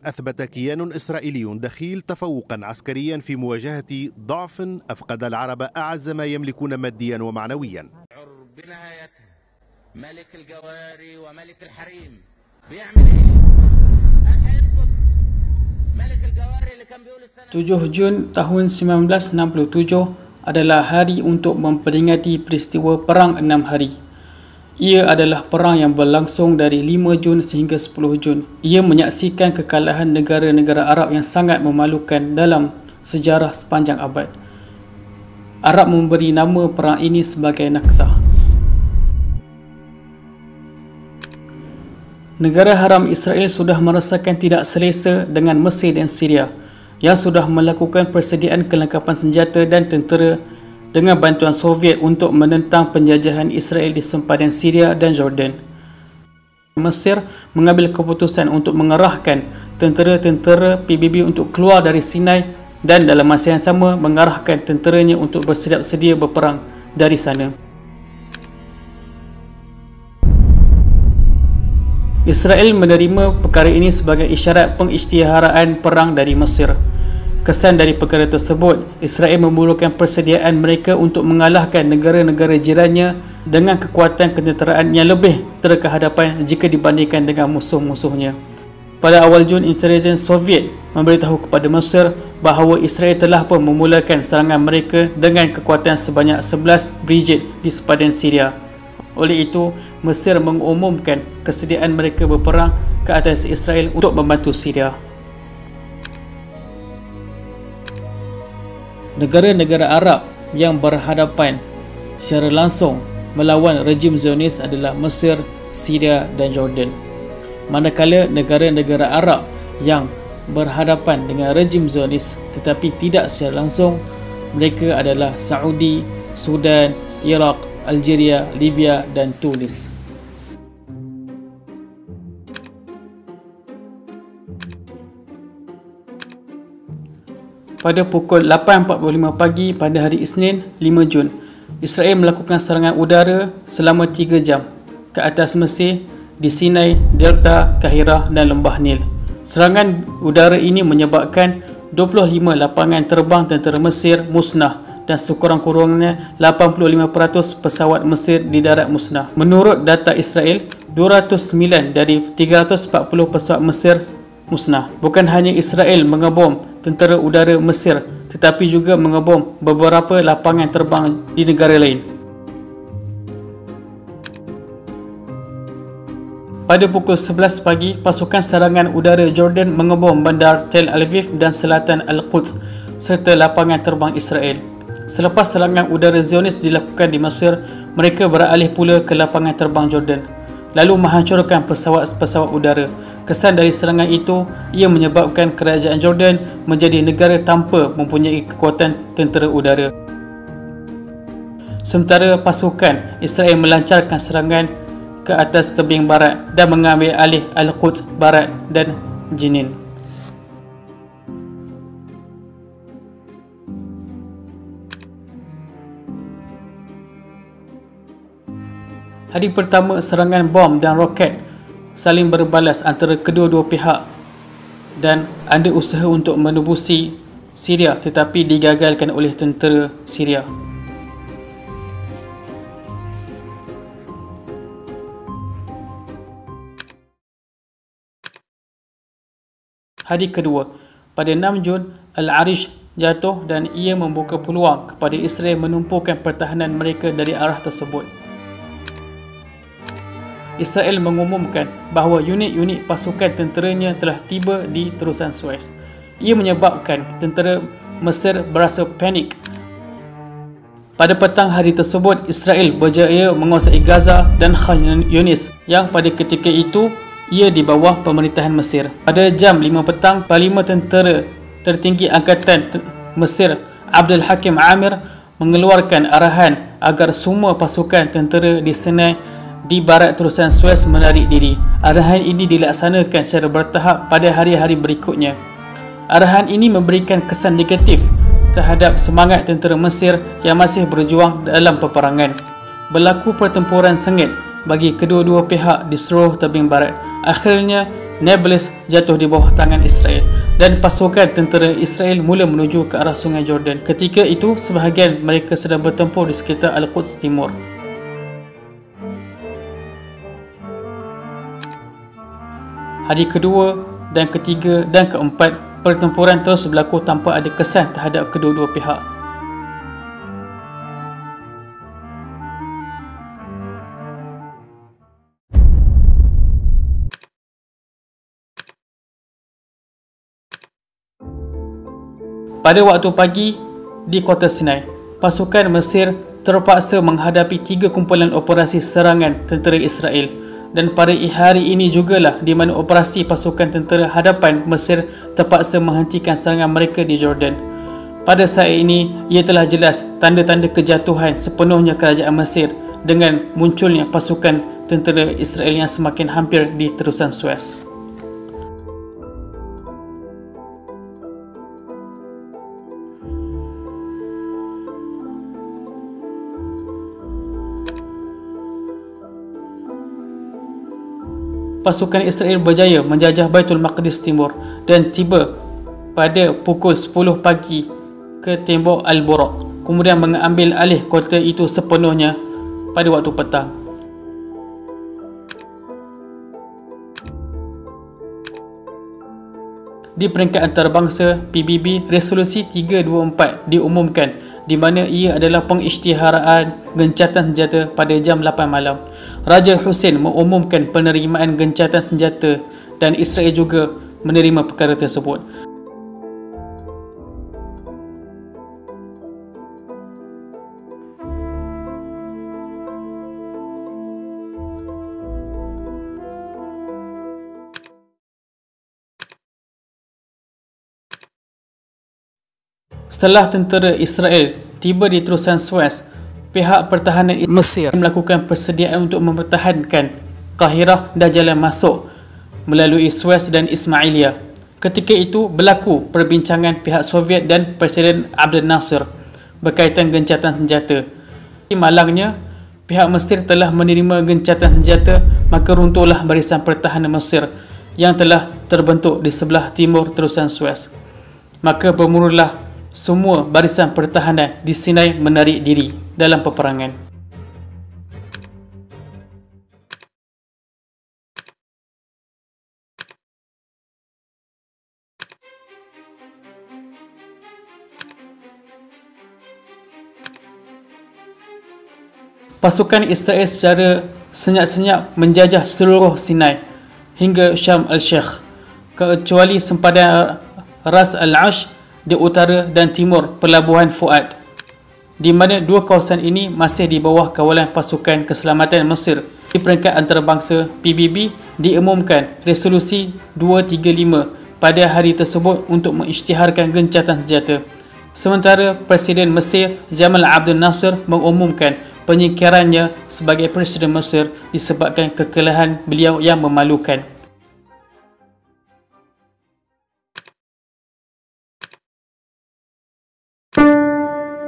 أثبت كيان إسرائيلي دخيل تفوقا عسكريا في مواجهة ضعف أفقد العرب أعز ما يملكون ماديا ومعنويا. بنهايتها ملك الجواري وملك الحريم بيعمل ايه؟ هيسقط ملك الجواري اللي كان بيقول السنة 7 Jun tahun 1967 adalah hari untuk memperingati peristiwa Perang 6 Hari. Ia adalah perang yang berlangsung dari 5 Jun sehingga 10 Jun. Ia menyaksikan kekalahan negara-negara Arab yang sangat memalukan dalam sejarah sepanjang abad. Arab memberi nama perang ini sebagai Naksah. Negara haram Israel sudah merasakan tidak selesa dengan Mesir dan Syria yang sudah melakukan persediaan kelengkapan senjata dan tentera dengan bantuan Soviet untuk menentang penjajahan Israel di sempadan Syria dan Jordan. Mesir mengambil keputusan untuk mengerahkan tentera-tentera PBB untuk keluar dari Sinai dan dalam masa yang sama mengarahkan tenteranya untuk bersiap sedia berperang dari sana. Israel menerima perkara ini sebagai isyarat pengisytiharaan perang dari Mesir. Kesan dari perkara tersebut, Israel memulakan persediaan mereka untuk mengalahkan negara-negara jirannya dengan kekuatan ketenteraan yang lebih terkehadapan jika dibandingkan dengan musuh-musuhnya. Pada awal Jun, intelijen Soviet memberitahu kepada Mesir bahawa Israel telah pun memulakan serangan mereka dengan kekuatan sebanyak 11 brigade di sempadan Syria. Oleh itu, Mesir mengumumkan kesediaan mereka berperang ke atas Israel untuk membantu Syria. Negara-negara Arab yang berhadapan secara langsung melawan rejim Zionis adalah Mesir, Syria dan Jordan. Manakala negara-negara Arab yang berhadapan dengan rejim Zionis tetapi tidak secara langsung, mereka adalah Saudi, Sudan, Iraq, Algeria, Libya dan Tunis. Pada pukul 8.45 pagi pada hari Isnin 5 Jun, Israel melakukan serangan udara selama 3 jam ke atas Mesir di Sinai, Delta, Kahirah dan Lembah Nil. Serangan udara ini menyebabkan 25 lapangan terbang tentera Mesir musnah dan sekurang-kurangnya 85% pesawat Mesir di darat musnah. Menurut data Israel, 209 dari 340 pesawat Mesir musnah. Bukan hanya Israel mengebom tentera udara Mesir tetapi juga mengebom beberapa lapangan terbang di negara lain. Pada pukul 11 pagi, pasukan serangan udara Jordan mengebom bandar Tel Aviv dan selatan Al-Quds serta lapangan terbang Israel. Selepas serangan udara Zionis dilakukan di Mesir, mereka beralih pula ke lapangan terbang Jordan, lalu menghancurkan pesawat-pesawat udara. Kesan dari serangan itu, ia menyebabkan kerajaan Jordan menjadi negara tanpa mempunyai kekuatan tentera udara. Sementara pasukan Israel melancarkan serangan ke atas tebing barat dan mengambil alih Al-Quds Barat dan Jenin. Hari pertama serangan bom dan roket saling berbalas antara kedua-dua pihak dan ada usaha untuk menebusi Syria tetapi digagalkan oleh tentera Syria. Hari kedua, pada 6 Jun, Al-Arish jatuh dan ia membuka peluang kepada Israel menumpukan pertahanan mereka dari arah tersebut. Israel mengumumkan bahawa unit-unit pasukan tenteranya telah tiba di terusan Suez. Ia menyebabkan tentera Mesir berasa panik. Pada petang hari tersebut, Israel berjaya menguasai Gaza dan Khan Yunis yang pada ketika itu ia di bawah pemerintahan Mesir. Pada jam 5 petang, Parlimen Tentera Tertinggi Angkatan Mesir Abdul Hakim Amir mengeluarkan arahan agar semua pasukan tentera di Sinai di barat terusan Suez menarik diri. Arahan ini dilaksanakan secara bertahap pada hari-hari berikutnya. Arahan ini memberikan kesan negatif terhadap semangat tentera Mesir yang masih berjuang dalam peperangan. Berlaku pertempuran sengit bagi kedua-dua pihak di seluruh tebing barat. Akhirnya, Nablus jatuh di bawah tangan Israel dan pasukan tentera Israel mula menuju ke arah Sungai Jordan. Ketika itu, sebahagian mereka sedang bertempur di sekitar Al-Quds Timur. Hari kedua dan ketiga dan keempat, pertempuran terus berlaku tanpa ada kesan terhadap kedua-dua pihak. Pada waktu pagi di Kota Sinai, pasukan Mesir terpaksa menghadapi 3 kumpulan operasi serangan tentera Israel, dan pada hari ini jugalah di mana operasi pasukan tentera hadapan Mesir terpaksa menghentikan serangan mereka di Jordan. Pada saat ini, ia telah jelas tanda-tanda kejatuhan sepenuhnya kerajaan Mesir dengan munculnya pasukan tentera Israel yang semakin hampir di terusan Suez. Pasukan Israel berjaya menjajah Baitul Maqdis Timur dan tiba pada pukul 10 pagi ke tembok Al-Buraq, kemudian mengambil alih kota itu sepenuhnya pada waktu petang. Di peringkat antarabangsa PBB, Resolusi 324 diumumkan di mana ia adalah pengisytiharaan gencatan senjata pada jam 8 malam. Raja Hussein mengumumkan penerimaan gencatan senjata dan Israel juga menerima perkara tersebut. Setelah tentera Israel tiba di terusan Suez, pihak pertahanan Mesir melakukan persediaan untuk mempertahankan Kahirah dan jalan masuk melalui Suez dan Ismailia. Ketika itu berlaku perbincangan pihak Soviet dan Presiden Abdel Nasser berkaitan gencatan senjata. Malangnya, pihak Mesir telah menerima gencatan senjata, maka runtuhlah barisan pertahanan Mesir yang telah terbentuk di sebelah timur terusan Suez. Maka bermulalah semua barisan pertahanan di Sinai menarik diri dalam peperangan. Pasukan Israel secara senyap-senyap menjajah seluruh Sinai hingga Syam al-Sheikh, kecuali sempadan Ras al-Ash di utara dan timur pelabuhan Fuad, di mana dua kawasan ini masih di bawah kawalan pasukan keselamatan Mesir. Di peringkat antarabangsa PBB diumumkan Resolusi 235 pada hari tersebut untuk mengisytiharkan gencatan senjata. Sementara Presiden Mesir Jamal Abdel Nasser mengumumkan penyingkirannya sebagai Presiden Mesir disebabkan kekalahan beliau yang memalukan.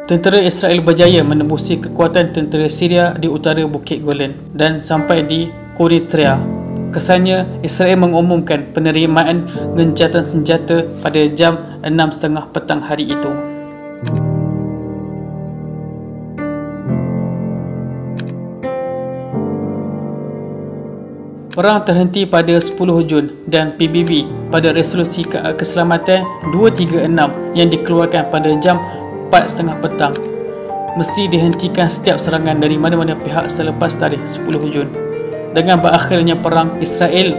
Tentera Israel berjaya menembusi kekuatan tentera Syria di utara Bukit Golan dan sampai di Eritrea. Kesannya, Israel mengumumkan penerimaan gencatan senjata pada jam 6.30 petang hari itu. Perang terhenti pada 10 Jun dan PBB pada resolusi keselamatan 236 yang dikeluarkan pada jam 4.30 petang mesti dihentikan setiap serangan dari mana-mana pihak selepas tarikh 10 Jun. Dengan berakhirnya perang, Israel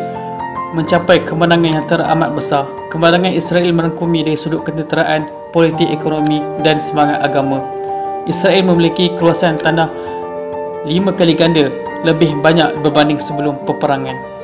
mencapai kemenangan yang teramat besar. Kemenangan Israel merangkumi dari sudut ketenteraan, politik, ekonomi dan semangat agama. Israel memiliki keluasan tanah 5 kali ganda lebih banyak berbanding sebelum peperangan.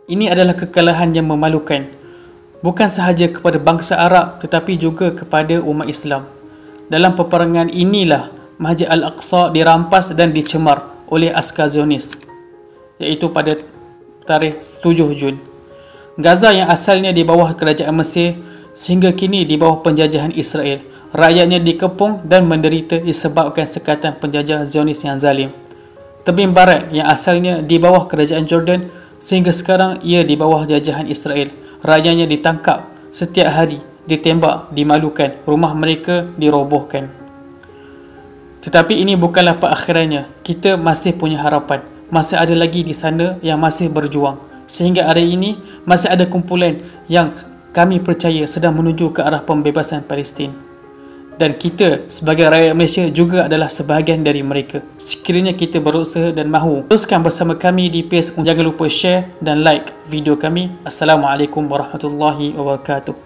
Ini adalah kekalahan yang memalukan, bukan sahaja kepada bangsa Arab tetapi juga kepada umat Islam. Dalam peperangan inilah Masjid Al-Aqsa dirampas dan dicemar oleh askar Zionis, iaitu pada tarikh 7 Jun. Gaza yang asalnya di bawah kerajaan Mesir sehingga kini di bawah penjajahan Israel. Rakyatnya dikepung dan menderita disebabkan sekatan penjajah Zionis yang zalim. Tebing barat yang asalnya di bawah kerajaan Jordan sehingga sekarang ia di bawah jajahan Israel. Rakyatnya ditangkap setiap hari, ditembak, dimalukan, rumah mereka dirobohkan. Tetapi ini bukanlah perakhirannya. Kita masih punya harapan. Masih ada lagi di sana yang masih berjuang. Sehingga hari ini masih ada kumpulan yang kami percaya sedang menuju ke arah pembebasan Palestin. Dan kita sebagai rakyat Malaysia juga adalah sebahagian dari mereka. Sekiranya kita berusaha dan mahu teruskan bersama kami di PACE, jangan lupa share dan like video kami. Assalamualaikum warahmatullahi wabarakatuh.